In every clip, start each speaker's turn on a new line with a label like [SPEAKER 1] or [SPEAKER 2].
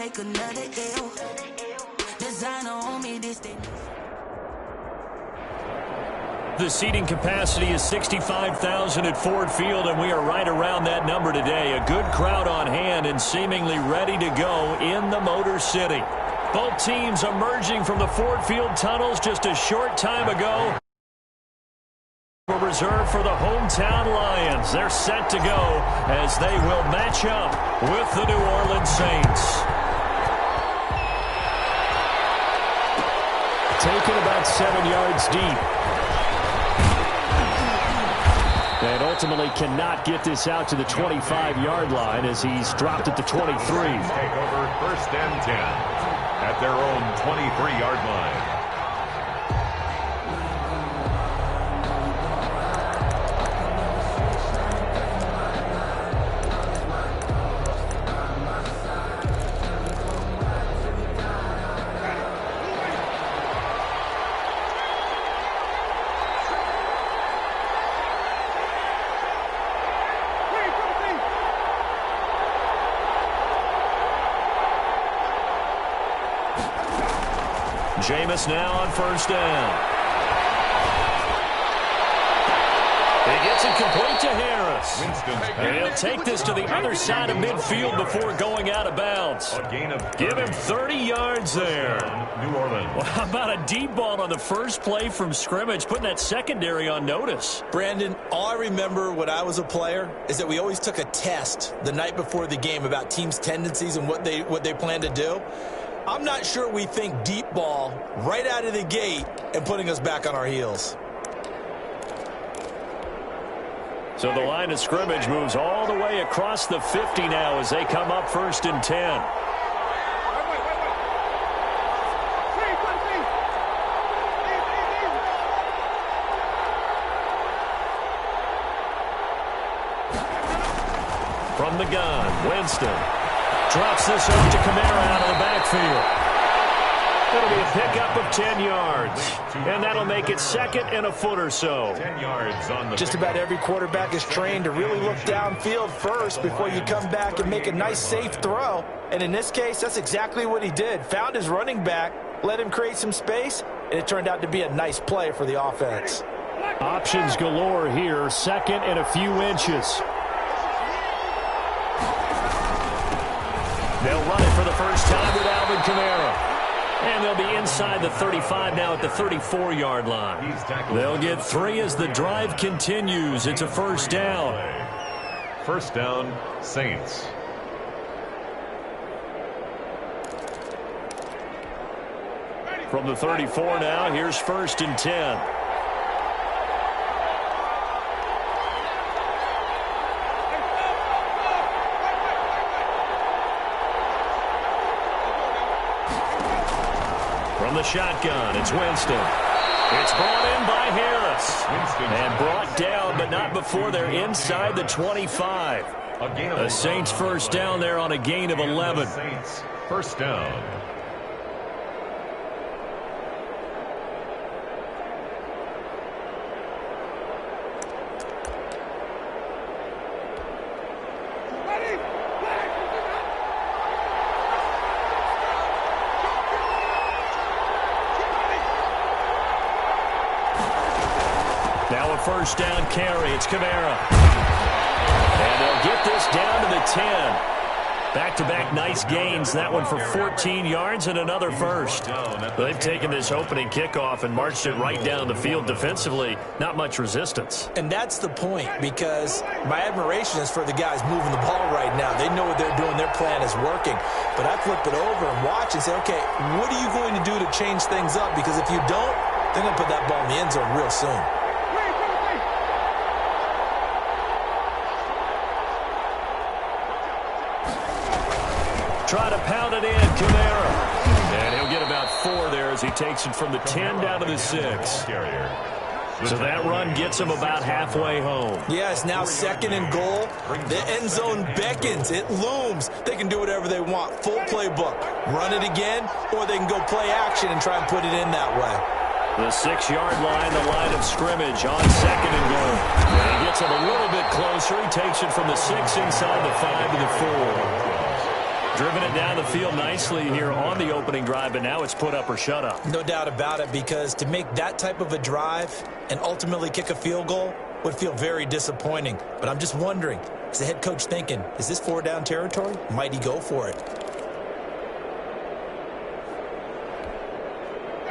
[SPEAKER 1] take another L. Designer on me this day.
[SPEAKER 2] The seating capacity is 65,000 at Ford Field, and we are right around that number today. A good crowd on hand and seemingly ready to go in the Motor City. Both teams emerging from the Ford Field tunnels just a short time ago. Were reserved for the hometown Lions. They're set to go as they will match up with the New Orleans Saints. Taken about 7 yards deep. And ultimately cannot get this out to the 25-yard line as he's dropped at the 23.
[SPEAKER 3] Take over 1st and 10 at their own 23-yard line.
[SPEAKER 2] Jameis now on 1st down. He gets it complete to Harris. And he'll take this to the other side of midfield before going out of bounds. Give him 30 yards there.
[SPEAKER 3] New Orleans.
[SPEAKER 2] Well, how about a deep ball on the first play from scrimmage, putting that secondary on notice?
[SPEAKER 4] Brandon, all I remember when I was a player is that we always took a test the night before the game about teams' tendencies and what they plan to do. I'm not sure we think deep ball right out of the gate and putting us back on our heels.
[SPEAKER 2] So the line of scrimmage moves all the way across the 50 now as they come up 1st and 10. From the gun, Winston. Drops this over to Kamara out of the backfield. It'll be a pickup of 10 yards. And that'll make it 2nd and a foot or so.
[SPEAKER 3] 10 yards on the.
[SPEAKER 4] Just about every quarterback is trained to really look downfield first before you come back and make a nice, safe throw. And in this case, that's exactly what he did. Found his running back, let him create some space, and it turned out to be a nice play for the offense.
[SPEAKER 2] Options galore here. 2nd and a few inches. They'll run it for the first time with Alvin Kamara. And they'll be inside the 35 now at the 34-yard line. They'll get 3 as the drive continues. It's a 1st down.
[SPEAKER 3] 1st down, Saints.
[SPEAKER 2] From the 34 now, here's 1st and 10. From the shotgun, it's Winston. It's brought in by Harris. And brought down, but not before they're inside the 25. The Saints 1st down there on a gain of 11.
[SPEAKER 3] Saints 1st down.
[SPEAKER 2] Now a 1st down carry. It's Kamara. And they'll get this down to the 10. Back-to-back nice gains. That one for 14 yards and another 1st. They've taken this opening kickoff and marched it right down the field defensively. Not much resistance.
[SPEAKER 4] And that's the point, because my admiration is for the guys moving the ball right now. They know what they're doing. Their plan is working. But I flip it over and watch and say, okay, what are you going to do to change things up? Because if you don't, they're going to put that ball in the end zone real soon.
[SPEAKER 2] Try to pound it in, Kamara. And he'll get about 4 there as he takes it from the 10 down to the 6. So that run gets him about halfway home.
[SPEAKER 4] Yeah, it's now 2nd and goal. The end zone beckons. It looms. They can do whatever they want. Full playbook. Run it again, or they can go play action and try and put it in that way.
[SPEAKER 2] The 6-yard line, the line of scrimmage on 2nd and goal. And he gets it a little bit closer. He takes it from the 6 inside the 5 to the 4. Driven it down the field nicely here on the opening drive, but now it's put up or shut up.
[SPEAKER 4] No doubt about it, because to make that type of a drive and ultimately kick a field goal would feel very disappointing. But I'm just wondering, is the head coach thinking, is this 4-down territory? Might he go for it?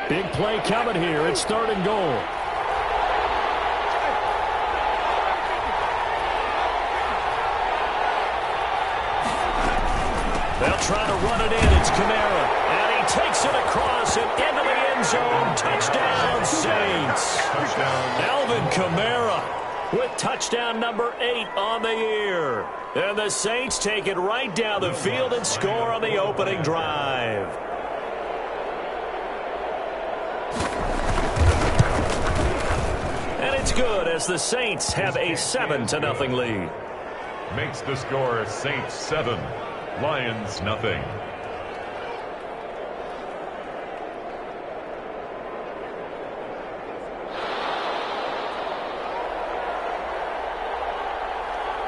[SPEAKER 2] Big play coming here. It's 3rd and goal. They'll try to run it in. It's Kamara. And he takes it across and into the end zone. Touchdown, Saints. Alvin Kamara with touchdown number 8 on the year. And the Saints take it right down the field and score on the opening drive. And it's good as the Saints have a 7-0 lead.
[SPEAKER 3] Makes the score Saints 7, Lions nothing.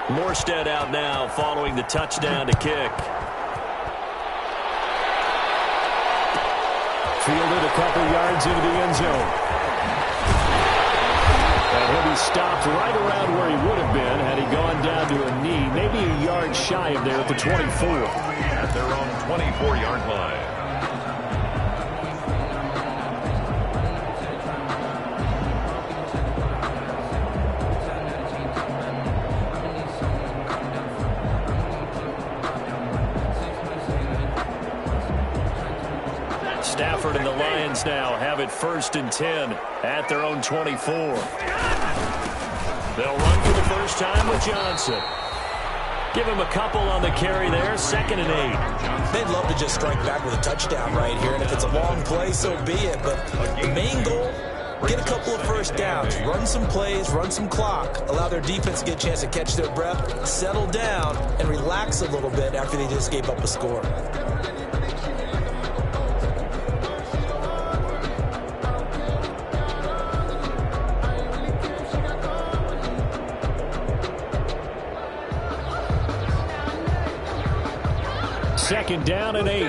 [SPEAKER 2] Morstead out now following the touchdown to kick. Fielded a couple yards into the end zone. And he'll be stopped right around where he would have been had he gone down to a knee, maybe a yard shy of there at the 24.
[SPEAKER 3] At their own 24-yard line.
[SPEAKER 2] Stafford and the Lions now have it 1st and 10 at their own 24. They'll run for the first time with Johnson. Give him a couple on the carry there, 2nd and 8.
[SPEAKER 4] They'd love to just strike back with a touchdown right here, and if it's a long play, so be it. But the main goal, get a couple of first downs, run some plays, run some clock, allow their defense to get a chance to catch their breath, settle down, and relax a little bit after they just gave up a score.
[SPEAKER 2] Second down and 8.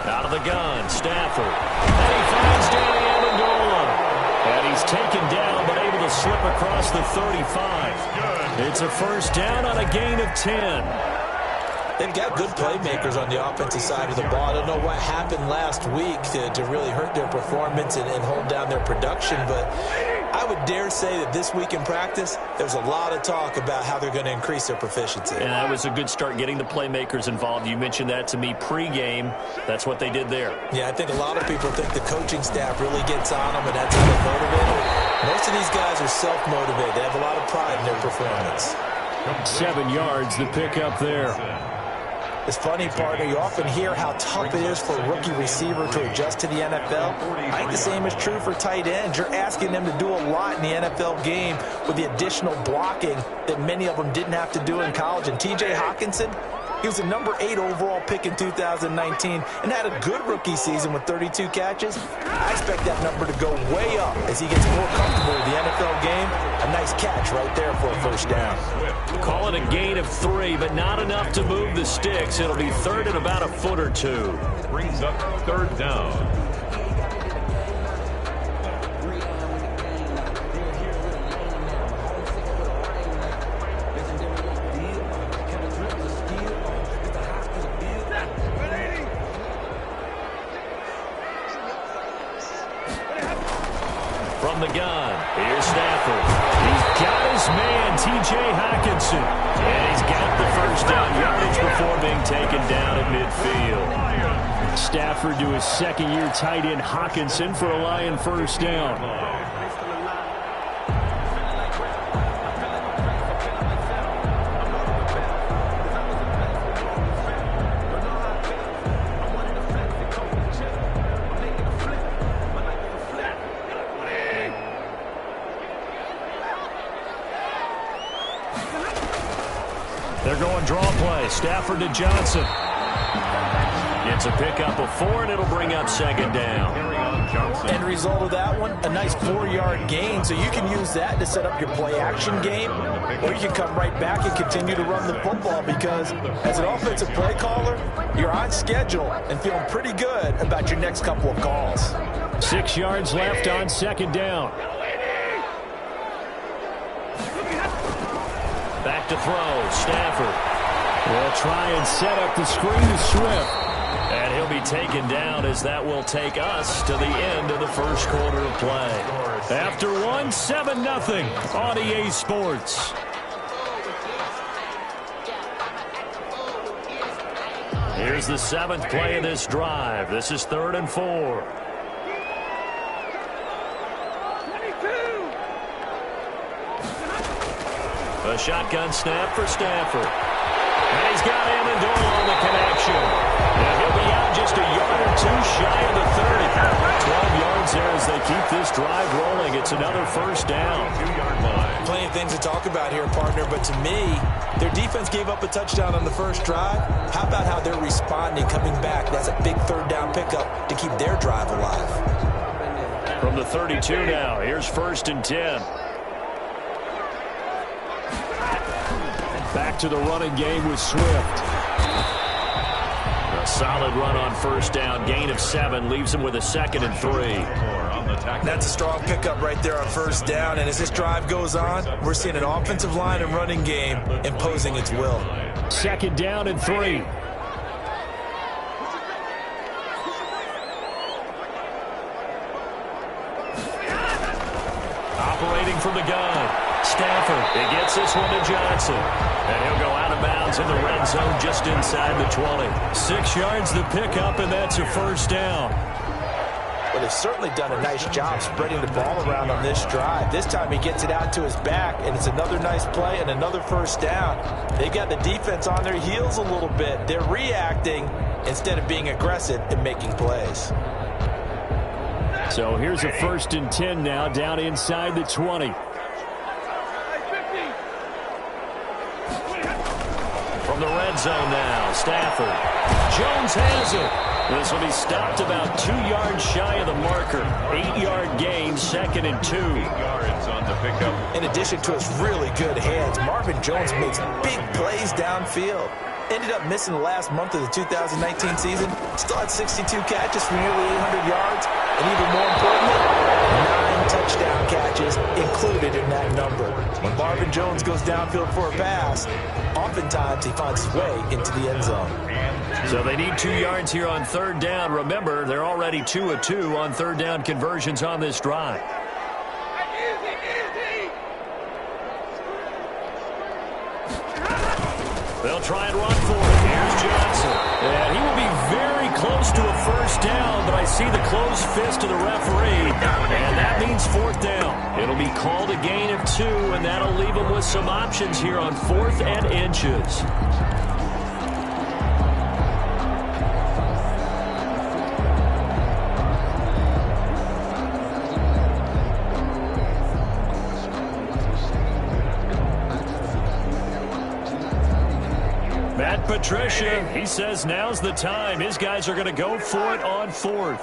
[SPEAKER 2] Out of the gun, Stafford. And he finds Danny Amendola. And he's taken down, but able to slip across the 35. It's a first down on a gain of 10.
[SPEAKER 4] They've got good playmakers on the offensive side of the ball. I don't know what happened last week to really hurt their performance and hold down their production, but I would dare say that this week in practice, there's a lot of talk about how they're going to increase their proficiency.
[SPEAKER 2] And that was a good start getting the playmakers involved. You mentioned that to me pregame. That's what they did there.
[SPEAKER 4] Yeah, I think a lot of people think the coaching staff really gets on them, and that's how they're motivated. Most of these guys are self-motivated. They have a lot of pride in their performance.
[SPEAKER 2] 7 yards, the pickup there.
[SPEAKER 4] It's funny, partner, you often hear how tough it is for a rookie receiver to adjust to the NFL. I think the same is true for tight ends. You're asking them to do a lot in the NFL game with the additional blocking that many of them didn't have to do in college. And T.J. Hawkinson, he was a number 8 overall pick in 2019 and had a good rookie season with 32 catches. I expect that number to go way up as he gets more comfortable with the NFL game. A nice catch right there for a first down.
[SPEAKER 2] Call it a gain of 3, but not enough to move the sticks. It'll be 3rd and about a foot or 2.
[SPEAKER 3] Brings up 3rd down.
[SPEAKER 2] From the gun, here's Stafford. He's got his man, T.J. Hawkinson. And he's got the first down yardage before being taken down at midfield. Stafford to his 2nd-year tight end Hawkinson for a Lion first down. They're going draw play. Stafford to Johnson. It's a pickup of 4, and it'll bring up second down.
[SPEAKER 4] End result of that one, a nice 4-yard gain, so you can use that to set up your play-action game, or you can come right back and continue to run the football because as an offensive play caller, you're on schedule and feeling pretty good about your next couple of calls.
[SPEAKER 2] 6 yards left on second down. Back to throw, Stafford. Will try and set up the screen to Swift. And he'll be taken down as that will take us to the end of the first quarter of play. After 1, 7-0 on EA Sports. Here's the 7th play of this drive. This is 3rd and 4. A shotgun snap for Stafford. And he's got Amendola on the connection. And he'll be out just a yard or 2 shy of the 30. 12 yards there as they keep this drive rolling. It's another first down.
[SPEAKER 3] 2-yard line.
[SPEAKER 4] Plenty of things to talk about here, partner, but to me, their defense gave up a touchdown on the first drive. How about how they're responding, coming back? That's a big 3rd down pickup to keep their drive alive.
[SPEAKER 2] From the 32 now, here's 1st and 10. Back to the running game with Swift. A solid run on first down. Gain of 7 leaves him with a 2nd and 3.
[SPEAKER 4] That's a strong pickup right there on first down. And as this drive goes on, we're seeing an offensive line and running game imposing its will.
[SPEAKER 2] 2nd down and 3. Operating from the gun. Stafford, he gets this one to Johnson. And he'll go out of bounds in the red zone just inside the 20. 6 yards the pickup, and that's a first down.
[SPEAKER 4] Well, they've certainly done a nice job spreading the ball around on this drive. This time he gets it out to his back, and it's another nice play and another first down. They got the defense on their heels a little bit. They're reacting instead of being aggressive and making plays.
[SPEAKER 2] So here's a 1st and 10 now down inside the 20. From the red zone now, Stafford. Jones has it. This will be stopped about 2 yards shy of the marker. 8-yard gain, 2nd and 2.
[SPEAKER 3] 8 yards on the pickup.
[SPEAKER 4] In addition to his really good hands, Marvin Jones makes big plays downfield. Ended up missing the last month of the 2019 season. Still had 62 catches for nearly 800 yards. And even more importantly, 9 touchdown catches included in that number. When Marvin Jones goes downfield for a pass, oftentimes he finds his way into the end zone.
[SPEAKER 2] So they need 2 yards here on 3rd down. Remember, they're already 2 of 2 on 3rd down conversions on this drive. They'll try and run for it. Here's Johnson. And he will be very close to a first down, but I see the closed fist of the referee, and that means 4th down. It'll be called a gain of 2, and that'll leave them with some options here on 4th and inches. Patricia, he says now's the time. His guys are going to go for it on 4th.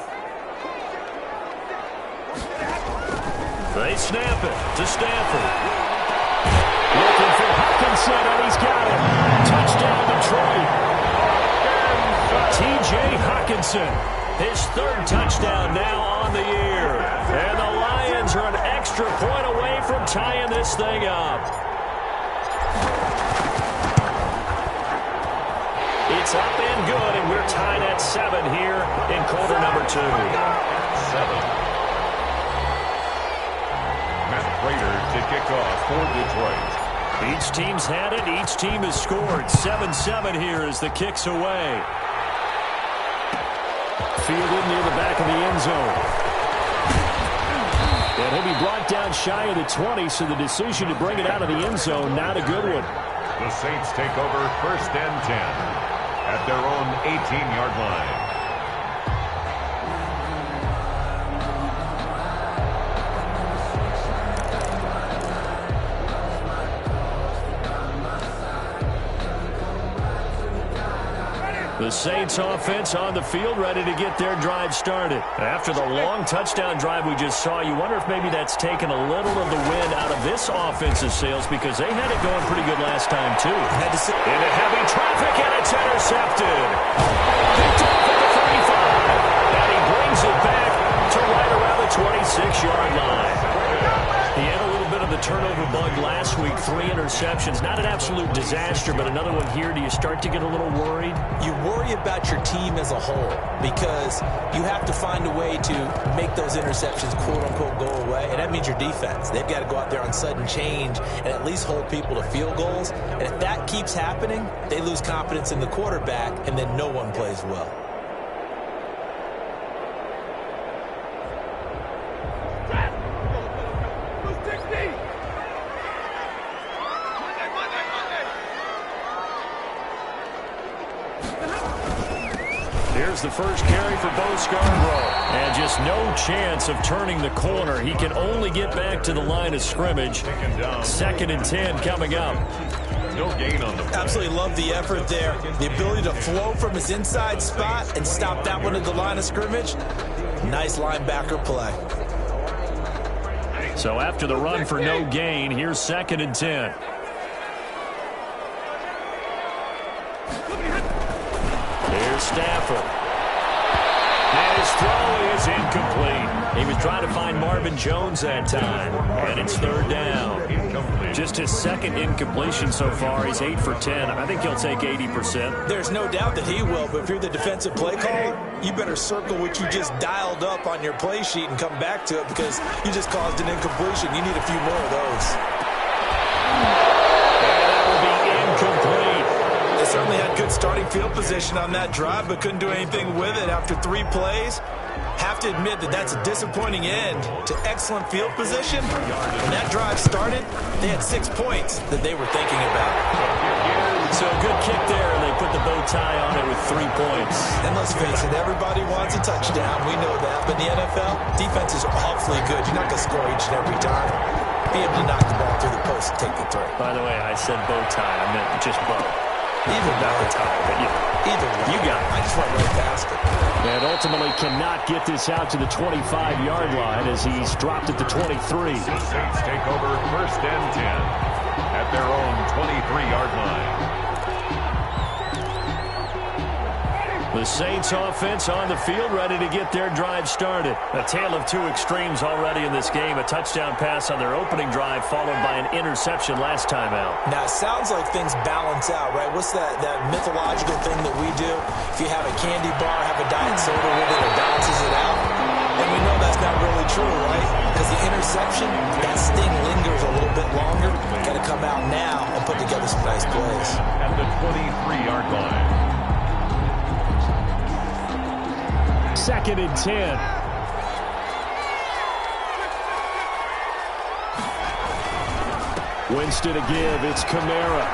[SPEAKER 2] They snap it to Stafford. Looking for Hawkinson, and he's got him. Touchdown, Detroit. T.J. Hawkinson, his 3rd touchdown now on the year. And the Lions are an extra point away from tying this thing up. It's up and good, and we're tied at 7 here in quarter number 2. 7.
[SPEAKER 3] Matt Prater to kick off for Detroit.
[SPEAKER 2] Each team's had it. Each team has scored. 7-7 here as the kick's away. Fielded near the back of the end zone. And he'll be brought down shy of the 20, so the decision to bring it out of the end zone, not a good one.
[SPEAKER 3] The Saints take over 1st and 10. At their own 18-yard line.
[SPEAKER 2] The Saints offense on the field, ready to get their drive started. After the long touchdown drive we just saw, you wonder if maybe that's taken a little of the wind out of this offense's sails, because they had it going pretty good last time, too.
[SPEAKER 4] Had to sit
[SPEAKER 2] into heavy traffic, and it's intercepted. Picked off at the 35, and he brings it back to right around the 26-yard line. He had a little bit of the turnover bug last week, 3 interceptions. Not an absolute disaster, but another one here. Do you start to get a little worried?
[SPEAKER 4] You worry about your team as a whole, because you have to find a way to make those interceptions, quote-unquote, go away, and that means your defense. They've got to go out there on sudden change and at least hold people to field goals. And if that keeps happening, they lose confidence in the quarterback, and then no one plays well.
[SPEAKER 2] Here's the first carry for Bo Scarborough. And just no chance of turning the corner. He can only get back to the line of scrimmage. 2nd and 10 coming up.
[SPEAKER 3] No gain on the play.
[SPEAKER 4] Absolutely love the effort there. The ability to flow from his inside spot and stop that one at the line of scrimmage. Nice linebacker play.
[SPEAKER 2] So after the run for no gain, here's 2nd and 10. Here's Stafford. And his throw is incomplete. He was trying to find Marvin Jones that time. And it's 3rd down. Just his 2nd incompletion so far. He's 8 for 10. I think he'll take 80%.
[SPEAKER 4] There's no doubt that he will, but if you're the defensive play caller, you better circle what you just dialed up on your play sheet and come back to it, because you just caused an incompletion. You need a few more of those.
[SPEAKER 2] And that will be incomplete.
[SPEAKER 4] They certainly had good starting field position on that drive, but couldn't do anything with it after 3 plays. Have to admit that that's a disappointing end to excellent field position. When that drive started, they had 6 points that they were thinking about.
[SPEAKER 2] So a good kick there, and they put the bow tie on it with 3 points.
[SPEAKER 4] And let's face it, everybody wants a touchdown. We know that. But in the NFL, defenses are awfully good. You're not going to score each and every time. Be able to knock the ball through the post and take the throw.
[SPEAKER 2] By the way, I said bow tie. I meant just bow.
[SPEAKER 4] Either
[SPEAKER 2] Not the tie, but
[SPEAKER 4] Either way.
[SPEAKER 2] You got it.
[SPEAKER 4] I just went right past it.
[SPEAKER 2] And ultimately cannot get this out to the 25-yard line as he's dropped at the 23.
[SPEAKER 3] The Saints take over 1st and 10 at their own 23-yard line.
[SPEAKER 2] The Saints offense on the field, ready to get their drive started. A tale of 2 extremes already in this game. A touchdown pass on their opening drive, followed by an interception last time out.
[SPEAKER 4] Now, it sounds like things balance out, right? What's that mythological thing that we do? If you have a candy bar, have a diet soda with it, it balances it out. And we know that's not really true, right? Because the interception, that sting lingers a little bit longer. Got to come out now and put together some nice plays.
[SPEAKER 3] At the 23-yard line.
[SPEAKER 2] 2nd and 10. Winston to give. It's Kamara.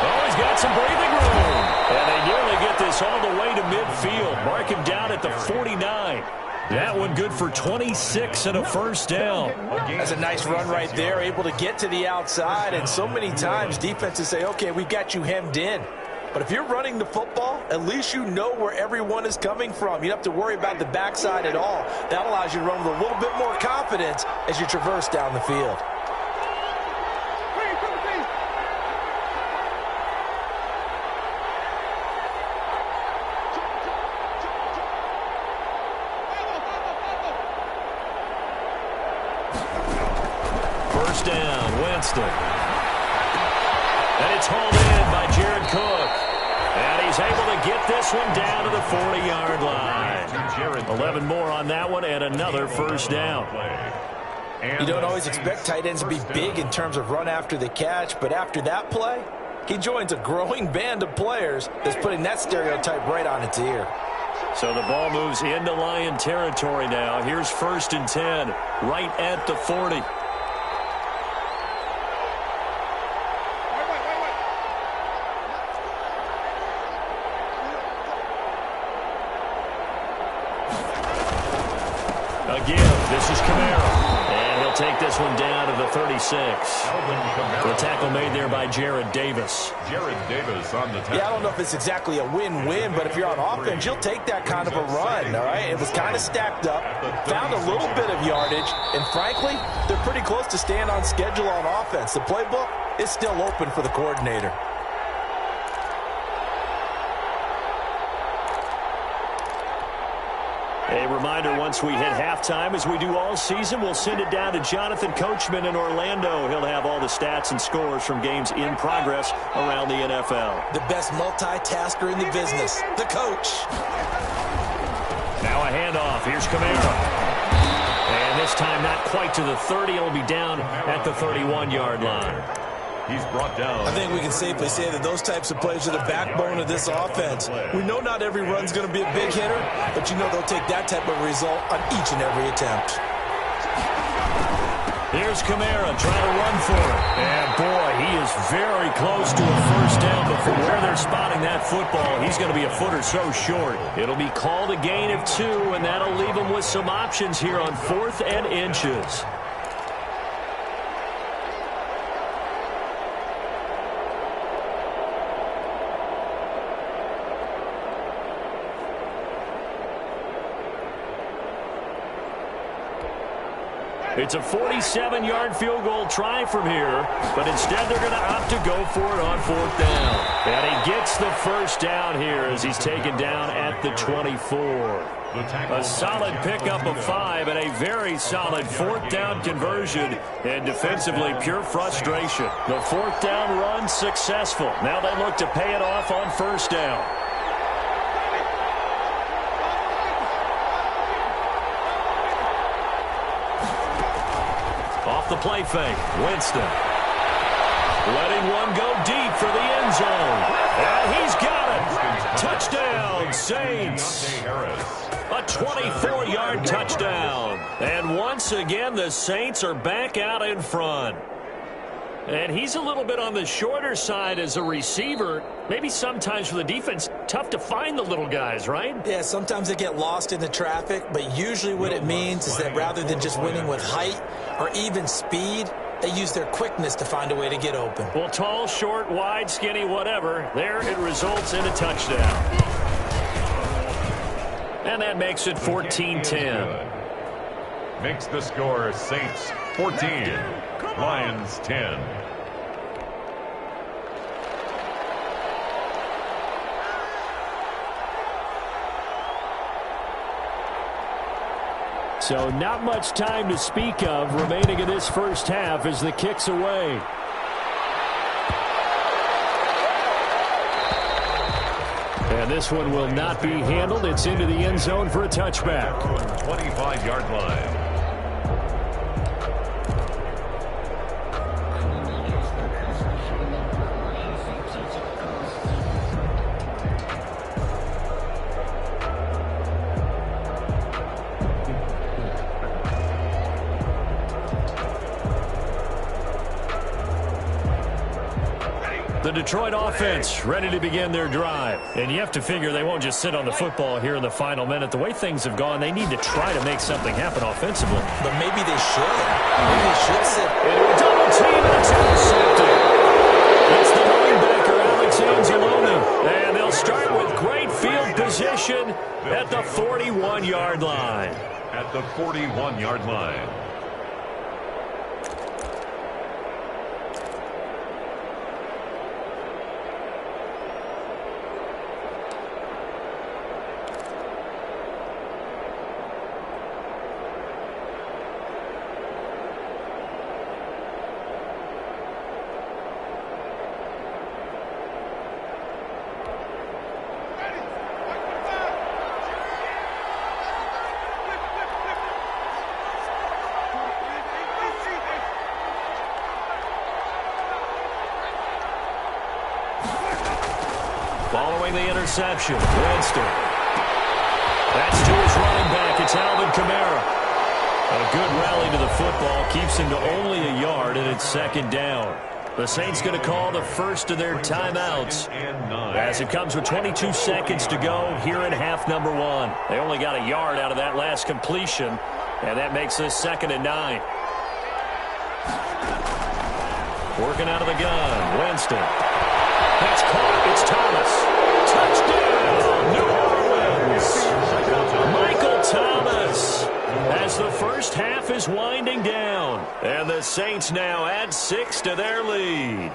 [SPEAKER 2] Oh, he's got some breathing room. And they nearly get this all the way to midfield. Mark him down at the 49. That one good for 26 and a 1st down.
[SPEAKER 4] That's a nice run right there, able to get to the outside. And so many times defenses say, okay, we've got you hemmed in. But if you're running the football, at least you know where everyone is coming from. You don't have to worry about the backside at all. That allows you to run with a little bit more confidence as you traverse down the field.
[SPEAKER 2] First down, Winston. And it's hauled in by Jared Cook. And he's able to get this one down to the 40-yard line. 11 more on that one and another 1st down.
[SPEAKER 4] You don't always expect tight ends to be big in terms of run after the catch, but after that play, he joins a growing band of players that's putting that stereotype right on its ear.
[SPEAKER 2] So the ball moves into Lion territory now. Here's 1st and 10, right at the 40. Again, this is Kamara. And he'll they'll take this one down to the 36. The tackle made there by Jared Davis.
[SPEAKER 3] Jared Davis on the tackle.
[SPEAKER 4] Yeah, I don't know if it's exactly a win-win, but if you're on offense, you'll take that kind of a run, all right? It was kind of stacked up, found a little bit of yardage, and frankly, they're pretty close to staying on schedule on offense. The playbook is still open for the coordinator.
[SPEAKER 2] A reminder, once we hit halftime, as we do all season, we'll send it down to Jonathan Coachman in Orlando. He'll have all the stats and scores from games in progress around the NFL.
[SPEAKER 4] The best multitasker in the business, the coach.
[SPEAKER 2] Now a handoff. Here's Kamara. And this time not quite to the 30. It'll be down at the 31-yard line.
[SPEAKER 3] He's brought down.
[SPEAKER 4] I think we can safely say that those types of plays are the backbone of this offense. We know not every run's going to be a big hitter, but you know they'll take that type of result on each and every attempt.
[SPEAKER 2] Here's Kamara trying to run for it. And, boy, he is very close to a first down, but from where they're spotting that football, he's going to be a foot or so short. It'll be called a gain of 2, and that'll leave him with some options here on 4th and inches. It's a 47-yard field goal try from here, but instead they're going to opt to go for it on 4th down. And he gets the first down here as he's taken down at the 24. A solid pickup of 5 and a very solid 4th down conversion, and defensively pure frustration. The 4th down run successful. Now they look to pay it off on 1st down. Off the play fake, Winston. Letting one go deep for the end zone. And he's got it. Touchdown, Saints. A 24-yard touchdown. And once again, the Saints are back out in front. And he's a little bit on the shorter side as a receiver. Maybe sometimes for the defense, tough to find the little guys, right?
[SPEAKER 4] Yeah, sometimes they get lost in the traffic, but usually what it means is that rather than just winning with height or even speed, they use their quickness to find a way to get open.
[SPEAKER 2] Well, tall, short, wide, skinny, whatever, there it results in a touchdown. And that makes it 14-10.
[SPEAKER 3] Makes the score Saints 14, Lions 10.
[SPEAKER 2] So not much time to speak of remaining in this first half as the kick's away. And this one will not be handled. It's into the end zone for a touchback.
[SPEAKER 3] 25-yard line.
[SPEAKER 2] The Detroit offense ready to begin their drive. And you have to figure they won't just sit on the football here in the final minute. The way things have gone, they need to try to make something happen offensively.
[SPEAKER 4] But maybe they should. Maybe they should sit.
[SPEAKER 2] Into a double team, and it's intercepted. It's the linebacker, Alex Anzalone. And they'll start with great field position at the 41-yard line.
[SPEAKER 3] At the 41-yard line.
[SPEAKER 2] Following the interception, Winston. That's to his running back. It's Alvin Kamara. A good rally to the football keeps him to only a yard, and it's 2nd down. The Saints going to call the first of their timeouts as it comes with 22 seconds to go here in half number 1. They only got a yard out of that last completion, and that makes this 2nd and 9. Working out of the gun, Winston. That's caught. It's Thomas. Touchdown, New Orleans. Michael Thomas. As the first half is winding down. And the Saints now add 6 to their lead.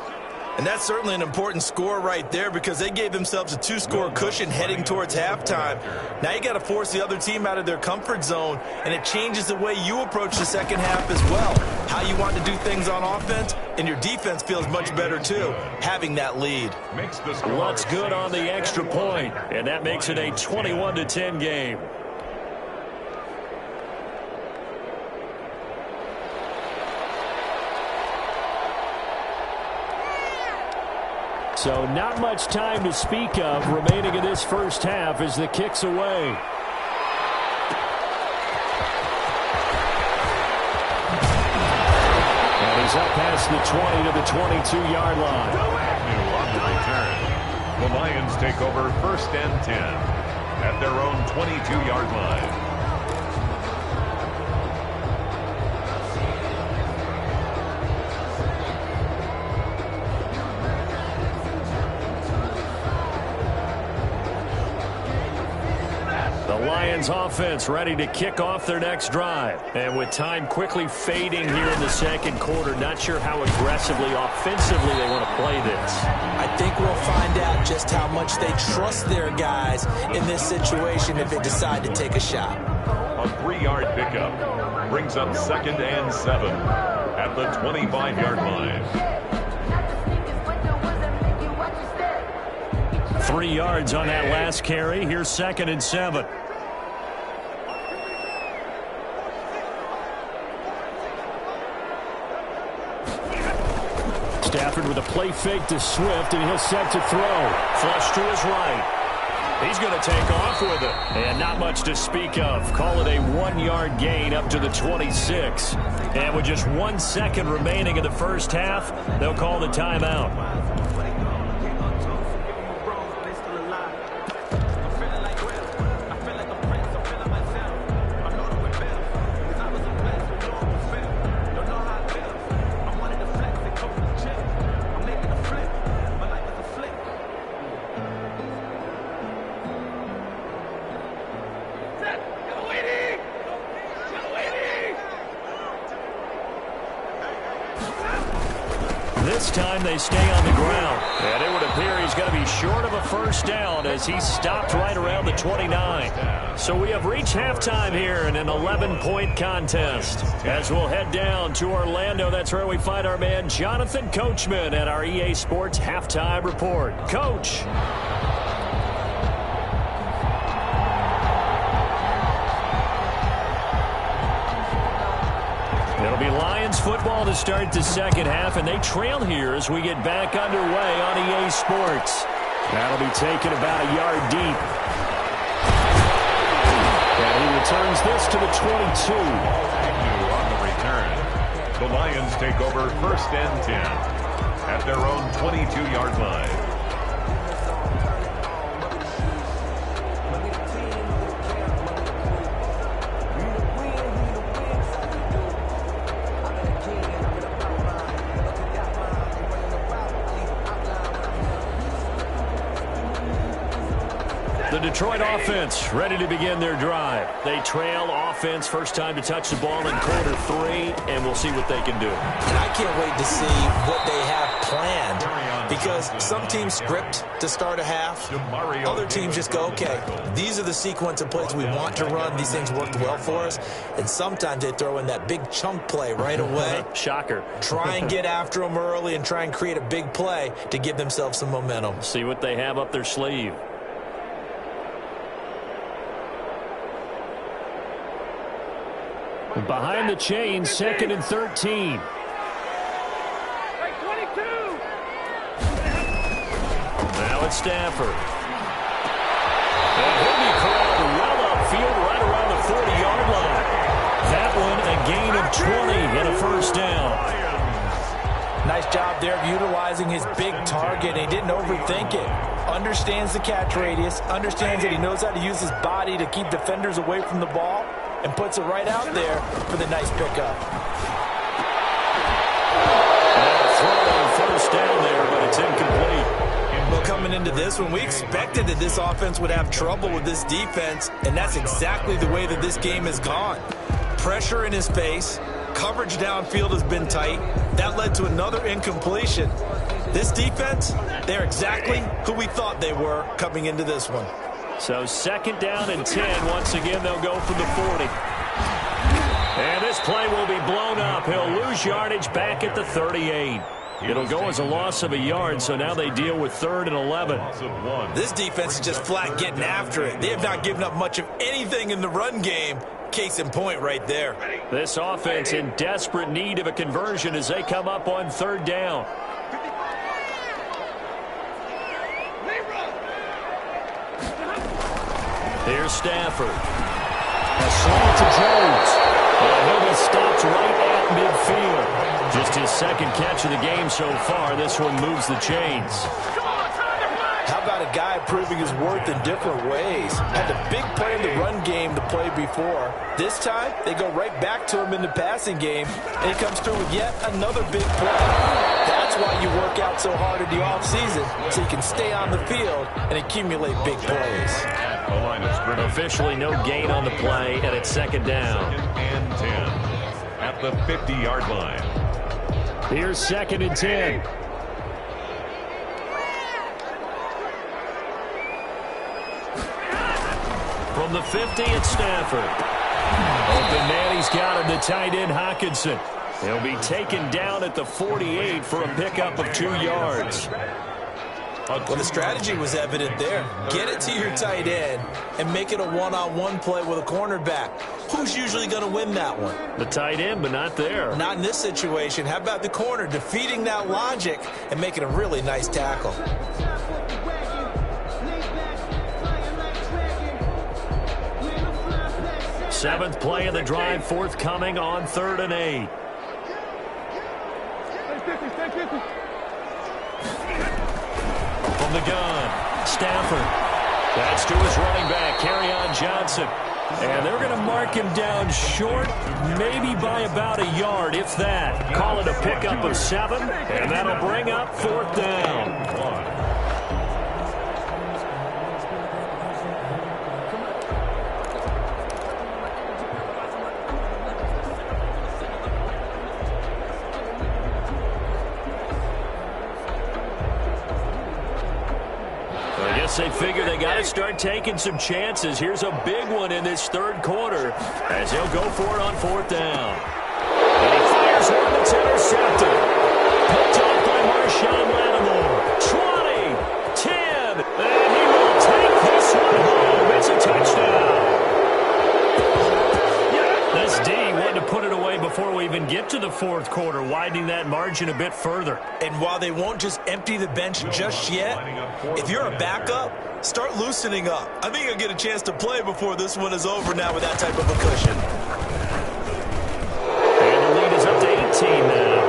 [SPEAKER 4] And that's certainly an important score right there because they gave themselves a 2-score cushion heading towards halftime. Now you got to force the other team out of their comfort zone, and it changes the way you approach the second half as well. How you want to do things on offense, and your defense feels much better too, having that lead.
[SPEAKER 2] What's good on the extra point, and that makes it a 21-10 game. So not much time to speak of remaining in this first half as the kick's away. And he's up past the 20 to the 22-yard line.
[SPEAKER 3] On the return, the Lions take over 1st and 10 at their own 22-yard line.
[SPEAKER 2] Lions offense ready to kick off their next drive. And with time quickly fading here in the second quarter, not sure how aggressively, offensively they want to play this.
[SPEAKER 4] I think we'll find out just how much they trust their guys in this situation if they decide to take a shot.
[SPEAKER 3] A 3-yard pickup brings up 2nd and 7 at the 25-yard line.
[SPEAKER 2] 3 yards on that last carry. Here's 2nd and 7. Stafford with a play fake to Swift, and he'll set to throw. Flush to his right. He's going to take off with it. And not much to speak of. Call it a 1-yard gain up to the 26. And with just 1 second remaining in the first half, they'll call the timeout. This time they stay on the ground. And it would appear he's going to be short of a first down as he stopped right around the 29. So we have reached halftime here in an 11-point contest. As we'll head down to Orlando, that's where we find our man Jonathan Coachman at our EA Sports Halftime Report. Coach. It'll be Lions football to start the second half, and they trail here as we get back underway on EA Sports. That'll be taken about a yard deep. And he returns this to the 22.
[SPEAKER 3] On the return, the Lions take over 1st and 10 at their own 22-yard line.
[SPEAKER 2] The Detroit offense ready to begin their drive. They trail offense, first time to touch the ball in quarter 3, and we'll see what they can do.
[SPEAKER 4] And I can't wait to see what they have planned because some teams script to start a half. Other teams just go, okay, these are the sequence of plays we want to run. These things worked well for us. And sometimes they throw in that big chunk play right away.
[SPEAKER 2] Shocker.
[SPEAKER 4] Try and get after them early and try and create a big play to give themselves some momentum.
[SPEAKER 2] See what they have up their sleeve. Behind the chains, 2nd and 13. Now it's Stafford. And he'll be corralled well upfield right around the 40-yard line. That one a gain of 20 and a first down.
[SPEAKER 4] Nice job there of utilizing his big target. He didn't overthink it. Understands the catch radius. Understands that he knows how to use his body to keep defenders away from the ball. And puts it right out there for the nice pickup.
[SPEAKER 2] It's incomplete.
[SPEAKER 4] Well, coming into this one, we expected that this offense would have trouble with this defense, and that's exactly the way that this game has gone. Pressure in his face, coverage downfield has been tight. That led to another incompletion. This defense, they're exactly who we thought they were coming into this one.
[SPEAKER 2] So 2nd down and 10. Once again, they'll go from the 40. And this play will be blown up. He'll lose yardage back at the 38. It'll go as a loss of a yard, so now they deal with 3rd and 11.
[SPEAKER 4] This defense is just flat getting after it. They have not given up much of anything in the run game. Case in point right there.
[SPEAKER 2] This offense in desperate need of a conversion as they come up on 3rd down. Here's Stafford. A slant to Jones. And he'll be stopped right at midfield. Just his 2nd catch of the game so far. This one moves the chains.
[SPEAKER 4] How about a guy proving his worth in different ways? Had a big play in the run game to play before. This time, they go right back to him in the passing game, and he comes through with yet another big play. That's why you work out so hard in the offseason, so you can stay on the field and accumulate big plays.
[SPEAKER 2] Officially no gain on the play, and it's 2nd down.
[SPEAKER 3] 2nd and 10 at the 50-yard line.
[SPEAKER 2] Here's 2nd and 10. From the 50, it's Stafford. Open man, he's got him, the tight end Hockenson. He'll be taken down at the 48 for a pickup of 2 yards.
[SPEAKER 4] Well, the strategy was evident there. Get it to your tight end and make it a one-on-one play with a cornerback. Who's usually going to win that one?
[SPEAKER 2] The tight end, but not there.
[SPEAKER 4] Not in this situation. How about the corner defeating that logic and making a really nice tackle?
[SPEAKER 2] Seventh play of the drive, forthcoming on 3rd and 8. From the gun, Stafford. That's to his running back, Kerryon Johnson. And they're going to mark him down short, maybe by about a yard, if that. Call it a pickup of 7, and that'll bring up 4th down. They figure they got to start taking some chances. Here's a big one in this 3rd quarter as they'll go for it on 4th down. And he fires one that's intercepted. Picked off by Marshawn Lattimore. 20, 10, and he will take this one home. It's a touchdown. This D wanted to put it away before we even get to the 4th quarter, widening that margin a bit further.
[SPEAKER 4] And while they won't just empty the bench just yet, if you're a backup, start loosening up. I think you'll get a chance to play before this one is over now with that type of a cushion.
[SPEAKER 2] And the lead is up to 18 now.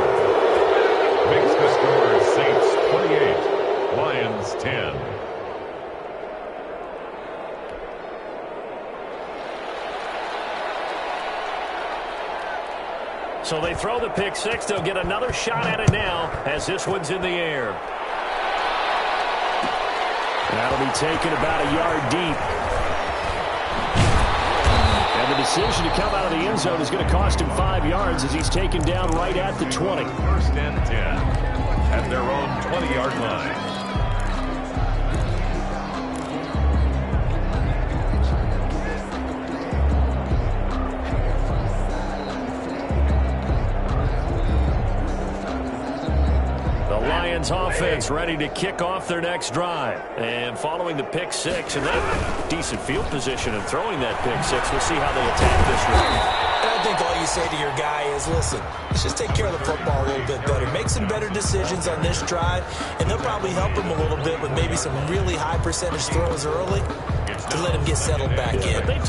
[SPEAKER 3] Makes the score Saints 28, Lions 10.
[SPEAKER 2] So they throw the pick 6. They'll get another shot at it now as this one's in the air. That'll be taken about a yard deep. And the decision to come out of the end zone is going to cost him 5 yards as he's taken down right at the 20.
[SPEAKER 3] 1st and 10 at their own 20-yard line.
[SPEAKER 2] Lions offense ready to kick off their next drive. And following the pick 6, and that decent field position and throwing that pick 6, we'll see how they attack this one.
[SPEAKER 4] I think all you say to your guy is, listen, let's just take care of the football a little bit better. Make some better decisions on this drive, and they'll probably help him a little bit with maybe some really high percentage throws early to let him get settled back in.
[SPEAKER 2] They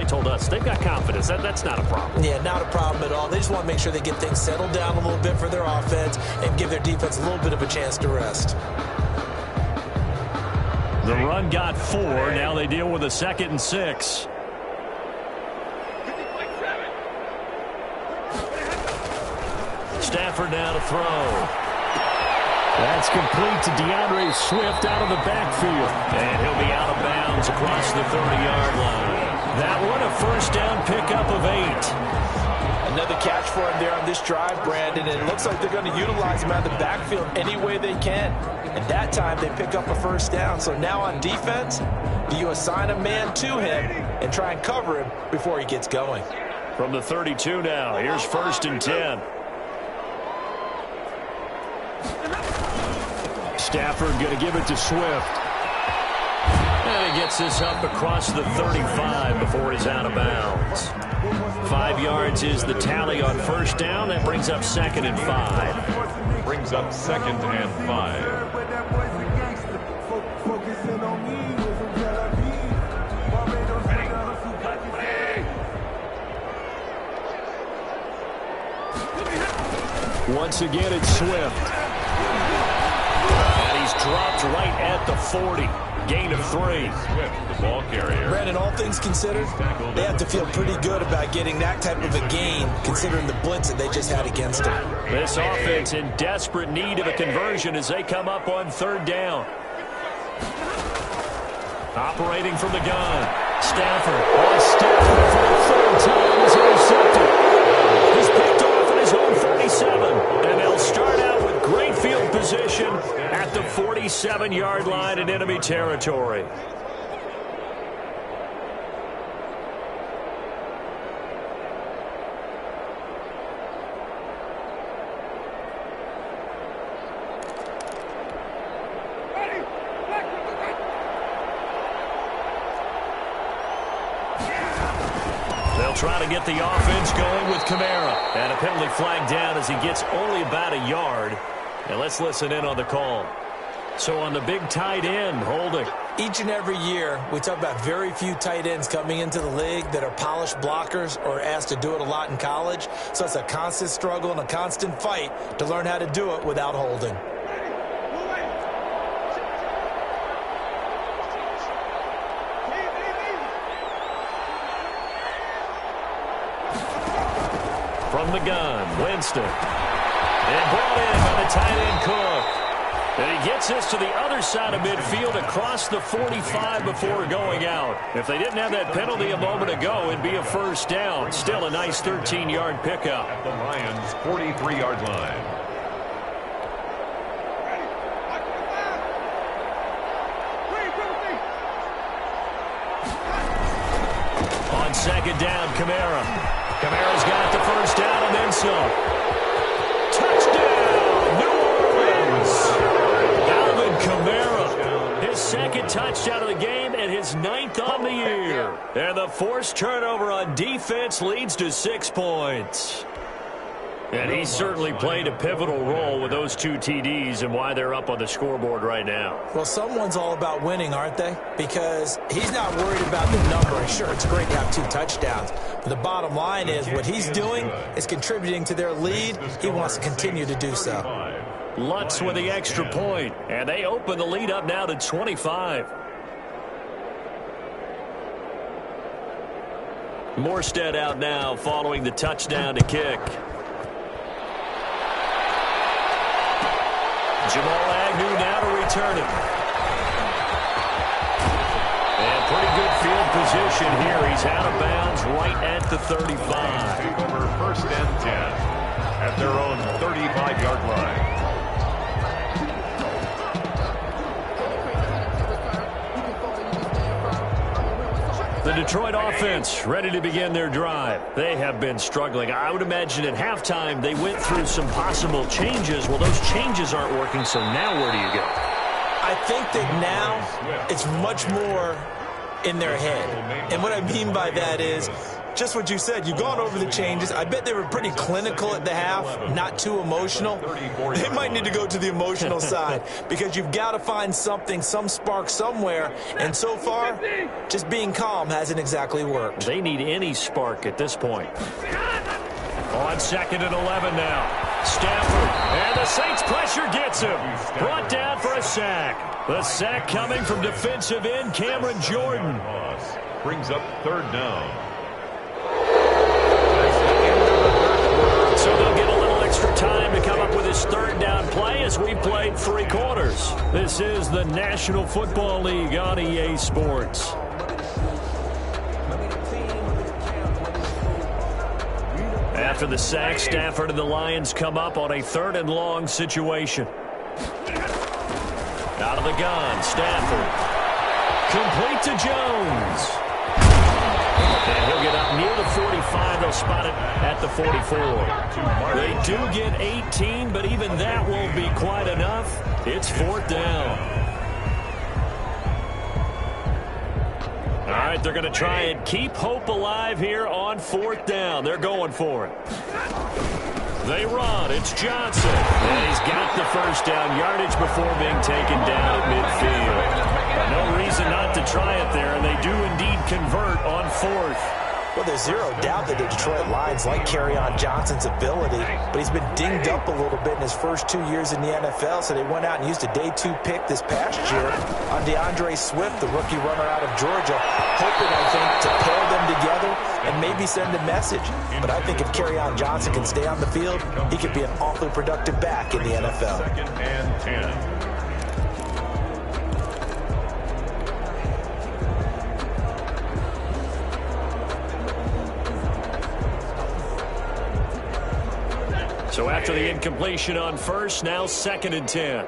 [SPEAKER 2] told us they've got confidence. That's not a problem.
[SPEAKER 4] Yeah, not a problem at all. They just want to make sure they get things settled down a little bit for their offense and give their defense a little bit of a chance to rest.
[SPEAKER 2] The run got 4. Now they deal with a 2nd and 6. Stafford now to throw. That's complete to DeAndre Swift out of the backfield. And he'll be out of bounds across the 30-yard line. That one a first down pickup of 8.
[SPEAKER 4] Another catch for him there on this drive, Brandon. And it looks like they're going to utilize him out of the backfield any way they can. And that time they pick up a first down. So now on defense, do you assign a man to him and try and cover him before he gets going?
[SPEAKER 2] From the 32 now, here's 1st and 10. Stafford going to give it to Swift. And he gets this up across the 35 before he's out of bounds. 5 yards is the tally on first down. That brings up 2nd and 5.
[SPEAKER 3] Brings up 2nd and 5.
[SPEAKER 2] Once again, it's Swift. And he's dropped right at the 40. Gain of 3.
[SPEAKER 3] Swift, the ball carrier.
[SPEAKER 4] Brandon, all things considered, they have to feel pretty good about getting that type of a gain, considering the blitz that they just had against them.
[SPEAKER 2] This offense in desperate need of a conversion as they come up on 3rd down. Operating from the gun. Stafford. Stafford for the 3rd time is intercepted. He's picked off at his own 47. And they'll start out with great field position at the 47-yard line in enemy territory. Trying to get the offense going with Kamara. And a penalty flag down as he gets only about a yard. And let's listen in on the call. So on the big tight end, holding.
[SPEAKER 4] Each and every year, we talk about very few tight ends coming into the league that are polished blockers or asked to do it a lot in college. So it's a constant struggle and a constant fight to learn how to do it without holding.
[SPEAKER 2] From the gun, Winston. And brought in by the tight end Cook. And he gets this to the other side of midfield across the 45 before going out. If they didn't have that penalty a moment ago, it'd be a first down. Still a nice 13-yard pickup.
[SPEAKER 3] At the Lions' 43-yard line.
[SPEAKER 2] On 2nd down, Kamara. Kamara's got the first down and then some. Touchdown, New Orleans! Alvin Kamara, his 2nd touchdown of the game and his 9th on the year. And the forced turnover on defense leads to 6 points. And he certainly played a pivotal role with those 2 TDs and why they're up on the scoreboard right now.
[SPEAKER 4] Well, someone's all about winning, aren't they? Because he's not worried about the number. Sure, it's great to have 2 touchdowns. But the bottom line is what he's doing is contributing to their lead. He wants to continue to do so.
[SPEAKER 2] Lutz with the extra point. And they open the lead up now to 25. Morstead out now following the touchdown to kick. Jamal Agnew now to return it. And pretty good field position here. He's out of bounds right at the 35.
[SPEAKER 3] Take over 1st and 10 at their own 35-yard line.
[SPEAKER 2] The Detroit offense ready to begin their drive. They have been struggling. I would imagine at halftime they went through some possible changes. Well, those changes aren't working, so now where do you go?
[SPEAKER 4] I think that now it's much more in their head. And what I mean by that is just what you said. You've gone over the changes. I bet they were pretty clinical at the half, not too emotional. They might need to go to the emotional side because you've got to find something, some spark somewhere. And so far, just being calm hasn't exactly worked.
[SPEAKER 2] They need any spark at this point. On 2nd and 11 now. Stafford. And the Saints pressure gets him. Brought down for a sack. The sack coming from defensive end Cameron Jordan.
[SPEAKER 3] Brings up 3rd down.
[SPEAKER 2] So they'll get a little extra time to come up with his third down play as we've played 3 quarters. This is the National Football League on EA Sports. After the sack, Stafford and the Lions come up on a 3rd and long situation. Out of the gun, Stafford. Complete to Jones. And he'll get up near the 45. They'll spot it at the 44. They do get 18, but even that won't be quite enough. It's 4th down. All right, they're going to try and keep hope alive here on 4th down. They're going for it. They run. It's Johnson. And he's got the first down yardage before being taken down at midfield. No reason not to try it there, and they do indeed convert on 4th.
[SPEAKER 4] Well, there's zero doubt that the Detroit Lions like Kerryon Johnson's ability, but he's been dinged up a little bit in his first 2 years in the NFL, so they went out and used a day 2 pick this past year on DeAndre Swift, the rookie runner out of Georgia, hoping, I think, to pair them together and maybe send a message. But I think if Kerryon Johnson can stay on the field, he could be an awfully productive back in the NFL.
[SPEAKER 3] 2nd and 10.
[SPEAKER 2] So after the incompletion on 1st, now 2nd and 10.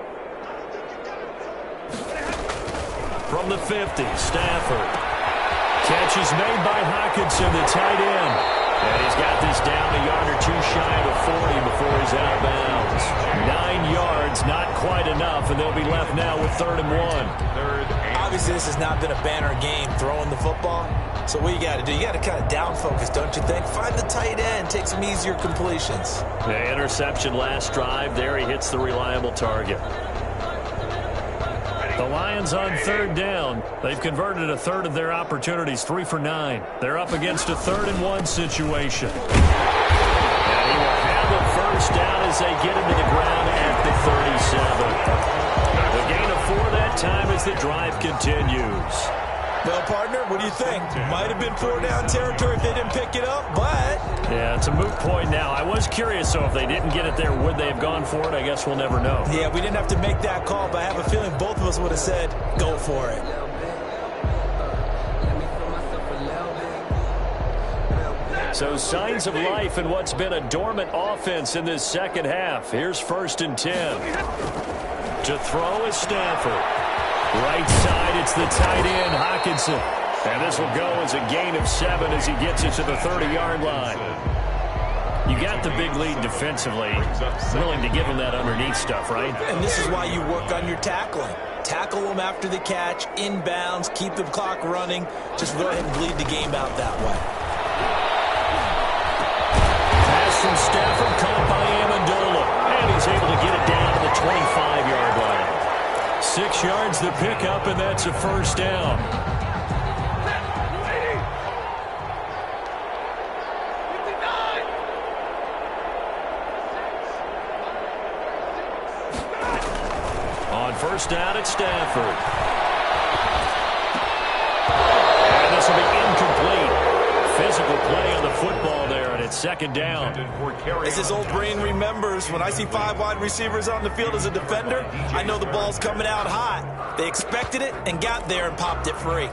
[SPEAKER 2] From the 50, Stafford. Catch is made by Hockenson, the tight end. And he's got this down a yard or 2 shy of the 40 before he's out of bounds. 9 yards, not quite enough, and they'll be left now with 3rd and 1.
[SPEAKER 4] Obviously, this has not been a banner game throwing the football. So what you got to do, you got to kind of down focus, don't you think? Find the tight end, take some easier completions.
[SPEAKER 2] The interception last drive. There he hits the reliable target. The Lions on 3rd down. They've converted a 1/3 of their opportunities, 3 for 9. They're up against a 3rd and 1 situation. And he will have the first down as they get him to the ground at the 37. The gain of 4 that time as the drive continues.
[SPEAKER 4] Well, partner, what do you think? Might have been 4 down territory if they didn't pick it up, but...
[SPEAKER 2] Yeah, it's a moot point now. I was curious, so if they didn't get it there, would they have gone for it? I guess we'll never know.
[SPEAKER 4] Yeah, we didn't have to make that call, but I have a feeling both of us would have said, go for it.
[SPEAKER 2] So signs of life in what's been a dormant offense in this second half. Here's 1st and 10. To throw is Stafford. Right side, it's the tight end, Hockenson. And this will go as a gain of 7 as he gets it to the 30-yard line. You got the big lead defensively. Willing to give him that underneath stuff, right?
[SPEAKER 4] And this is why you work on your tackling. Tackle them after the catch, inbounds, keep the clock running. Just go ahead and bleed the game out that way.
[SPEAKER 2] Pass from Stafford, caught by Amendola. And he's able to get it down to the 25-yard line. 6 yards the pickup, and that's a first down. On first down, it's Stafford. And this will be incomplete. Physical play on the football there, and it's 2nd down.
[SPEAKER 4] As his old brain remembers, when I see 5 wide receivers on the field as a defender, I know the ball's coming out hot. They expected it and got there and popped it free.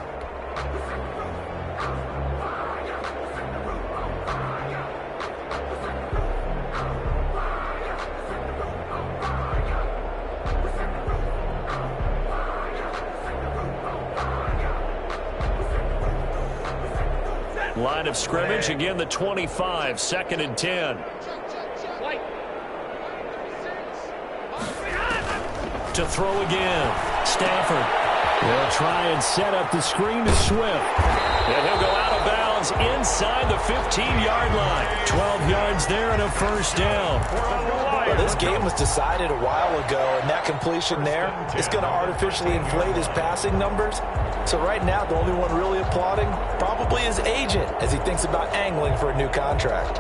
[SPEAKER 2] Line of scrimmage, again the 25, 2nd and 10. To throw again, Stafford. They'll try and set up the screen to Swift. And he'll go out of bounds inside the 15-yard line. 12 yards there and a first down.
[SPEAKER 4] Well, this game was decided a while ago, and that completion there is going to artificially inflate his passing numbers. So right now, the only one really applauding probably his agent as he thinks about angling for a new contract.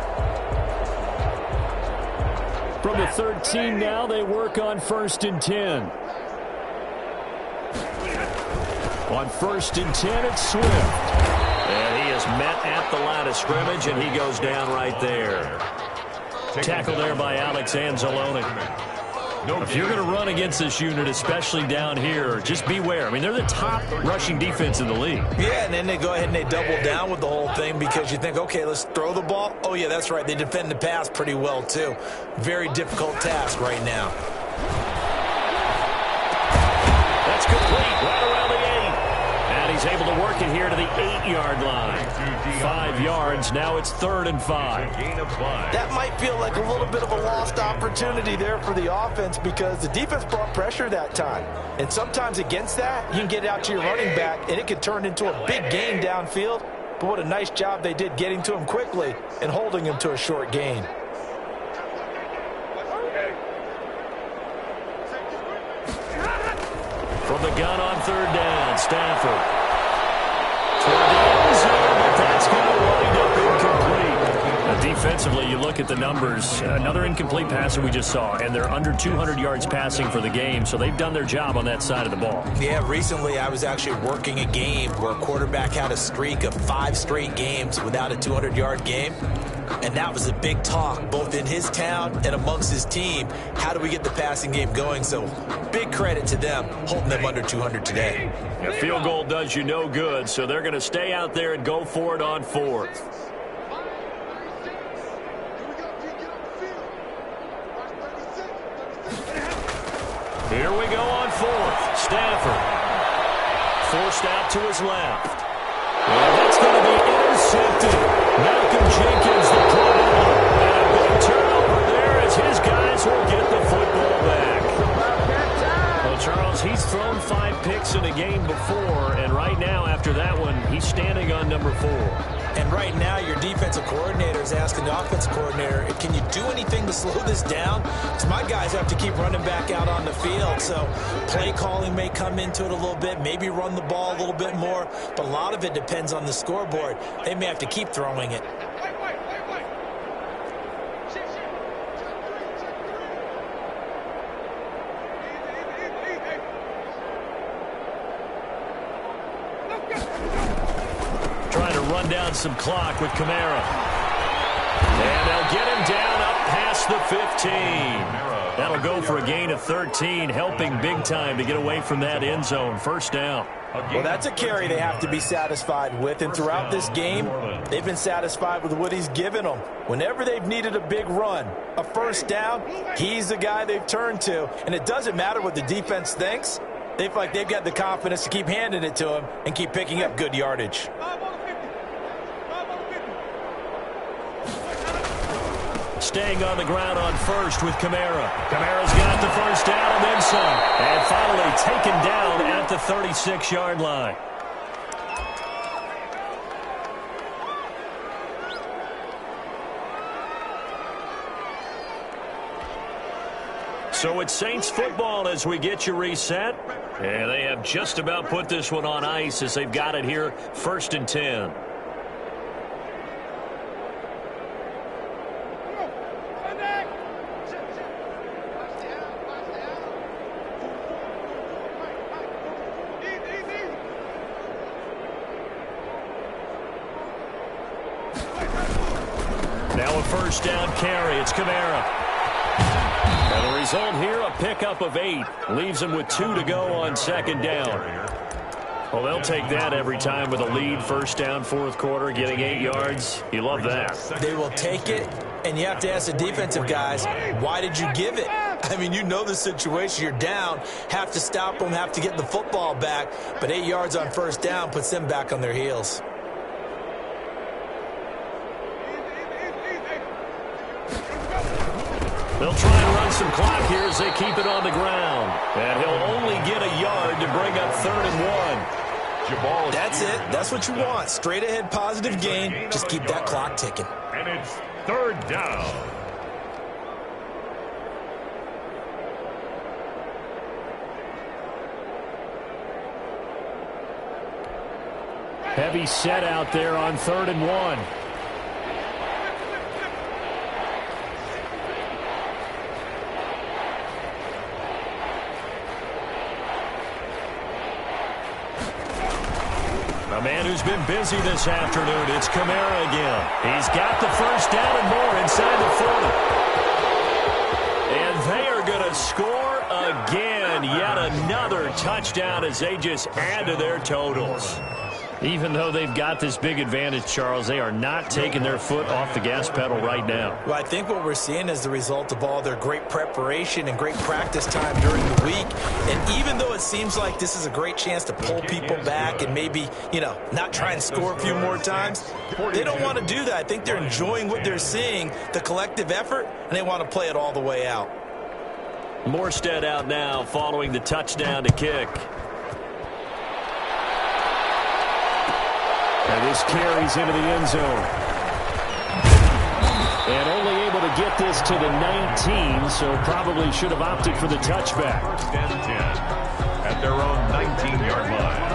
[SPEAKER 2] From the 13 now, they work on 1st and 10. On 1st and 10, it's Swift. And he is met at the line of scrimmage, and he goes down right there. Tackle there by Alex Anzalone. If you're going to run against this unit, especially down here, just beware. I mean, they're the top rushing defense in the league.
[SPEAKER 4] Yeah, and then they go ahead and they double down with the whole thing because you think, okay, let's throw the ball. Oh, yeah, that's right. They defend the pass pretty well, too. Very difficult task right now.
[SPEAKER 2] That's complete right around the 8. And he's able to work it here to the 8-yard line. 5 yards. Now it's 3rd and 5.
[SPEAKER 4] That might feel like a little bit of a lost opportunity there for the offense because the defense brought pressure that time. And sometimes against that, you can get it out to your running back, and it could turn into a big gain downfield. But what a nice job they did getting to him quickly and holding him to a short gain.
[SPEAKER 2] From the gun on 3rd down, Stafford. Toward the end zone, but that's going to wind up incomplete. Now, defensively, you look at the numbers. Another incomplete passer we just saw, and they're under 200 yards passing for the game, so they've done their job on that side of the ball.
[SPEAKER 4] Yeah, recently I was actually working a game where a quarterback had a streak of 5 straight games without a 200-yard game. And that was a big talk, both in his town and amongst his team. How do we get the passing game going? So big credit to them, holding them under 200 today.
[SPEAKER 2] A field goal does you no good, so they're going to stay out there and go for it on 4th. Here we go on 4th. Stafford. Forced out to his left. And that's going to be intercepted. Malcolm Jenkins, the Pro Bowler. And a big turnover there as his guys will get the football back. Well, Charles, he's thrown 5 picks in a game before, and right now, after that one, he's standing on number 4.
[SPEAKER 4] And right now, your defensive coordinator is asking the offensive coordinator, can you do anything to slow this down? Because my guys have to keep running back out on the field. So play calling may come into it a little bit, maybe run the ball a little bit more. But a lot of it depends on the scoreboard. They may have to keep throwing it.
[SPEAKER 2] Run down some clock with Kamara. And they'll get him down up past the 15. That'll go for a gain of 13, helping big time to get away from that end zone. 1st down.
[SPEAKER 4] Well, that's a carry they have to be satisfied with. And throughout this game, they've been satisfied with what he's given them. Whenever they've needed a big run, a 1st down, he's the guy they've turned to. And it doesn't matter what the defense thinks. They feel like they've got the confidence to keep handing it to him and keep picking up good yardage.
[SPEAKER 2] Staying on the ground on 1st with Kamara. Kamara's got the 1st down and then some. And finally taken down at the 36-yard line. So it's Saints football as we get you reset. And they have just about put this one on ice as they've got it here, 1st and 10. Now a 1st down carry. It's Kamara. And the result here, a pickup of 8. Leaves them with 2 to go on 2nd down. Well, they'll take that every time with a lead. 1st down, 4th quarter, getting 8 yards. You love that.
[SPEAKER 4] They will take it, and you have to ask the defensive guys, why did you give it? I mean, you know the situation. You're down, have to stop them, have to get the football back. But 8 yards on 1st down puts them back on their heels.
[SPEAKER 2] They'll try and run some clock here as they keep it on the ground. And he'll only get a yard to bring up 3rd and 1.
[SPEAKER 4] That's it. That's what you want. Straight ahead, positive gain. Just keep that clock ticking.
[SPEAKER 3] And it's 3rd down.
[SPEAKER 2] Heavy set out there on 3rd and 1. A man who's been busy this afternoon, it's Kamara again. He's got the 1st down and more inside the 40. score again. Yet another touchdown as they just add to their totals. Even though they've got this big advantage, Charles, they are not taking their foot off the gas pedal right now.
[SPEAKER 4] Well, I think what we're seeing is the result of all their great preparation and great practice time during the week. And even though it seems like this is a great chance to pull people back and maybe, not try and score a few more times, they don't want to do that. I think they're enjoying what they're seeing, the collective effort, and they want to play it all the way out.
[SPEAKER 2] Morstead out now following the touchdown to kick. And this carries into the end zone. And only able to get this to the 19, so probably should have opted for the touchback.
[SPEAKER 3] First and 10 at their own 19-yard line.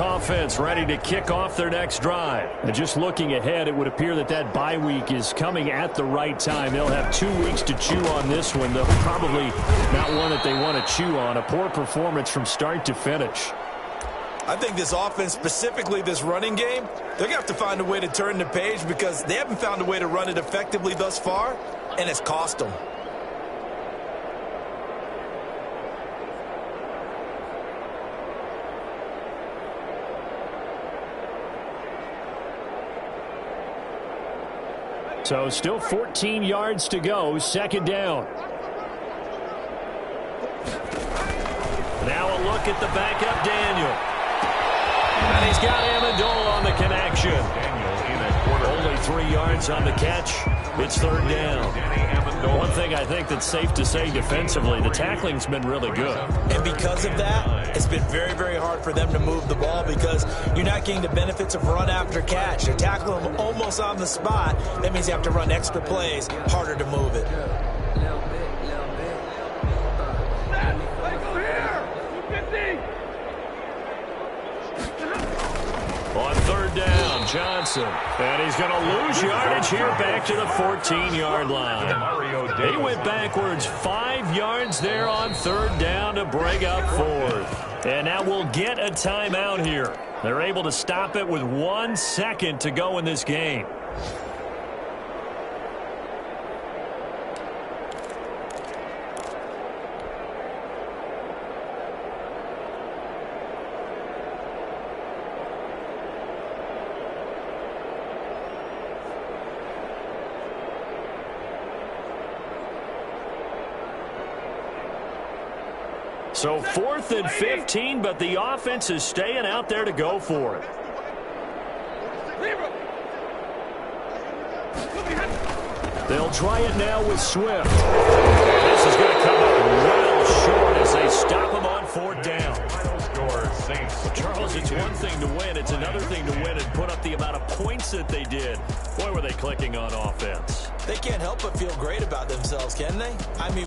[SPEAKER 2] Offense ready to kick off their next drive. And just looking ahead, it would appear that bye week is coming at the right time. They'll have 2 weeks to chew on this one, though probably not one that they want to chew on. A poor performance from start to finish.
[SPEAKER 4] I think this offense, specifically this running game, they're going to have to find a way to turn the page because they haven't found a way to run it effectively thus far, and it's cost them.
[SPEAKER 2] So still 14 yards to go, second down. Now a look at the backup, Daniel. And he's got Amendola on the connection.
[SPEAKER 3] Daniel in at quarter.
[SPEAKER 2] Only 3 yards on the catch. It's third down. One thing I think that's safe to say defensively, the tackling's been really good.
[SPEAKER 4] And because of that, it's been very, very hard for them to move the ball because you're not getting the benefits of run after catch. You're tackling them almost on the spot. That means you have to run extra plays, harder to move it.
[SPEAKER 2] On third down, Johnson. And he's going to lose yardage here back to the 14-yard line. He went backwards 5 yards there on third down to bring up fourth. And now we'll get a timeout here. They're able to stop it with 1 second to go in this game. So 4th and 15, but the offense is staying out there to go for it. They'll try it now with Swift. This is going to come up well short as they stop him on fourth down. Charles, it's one thing to win. It's another thing to win and put up the amount of points that they did. Boy, were they clicking on offense.
[SPEAKER 4] They can't help but feel great about themselves, can they? I mean,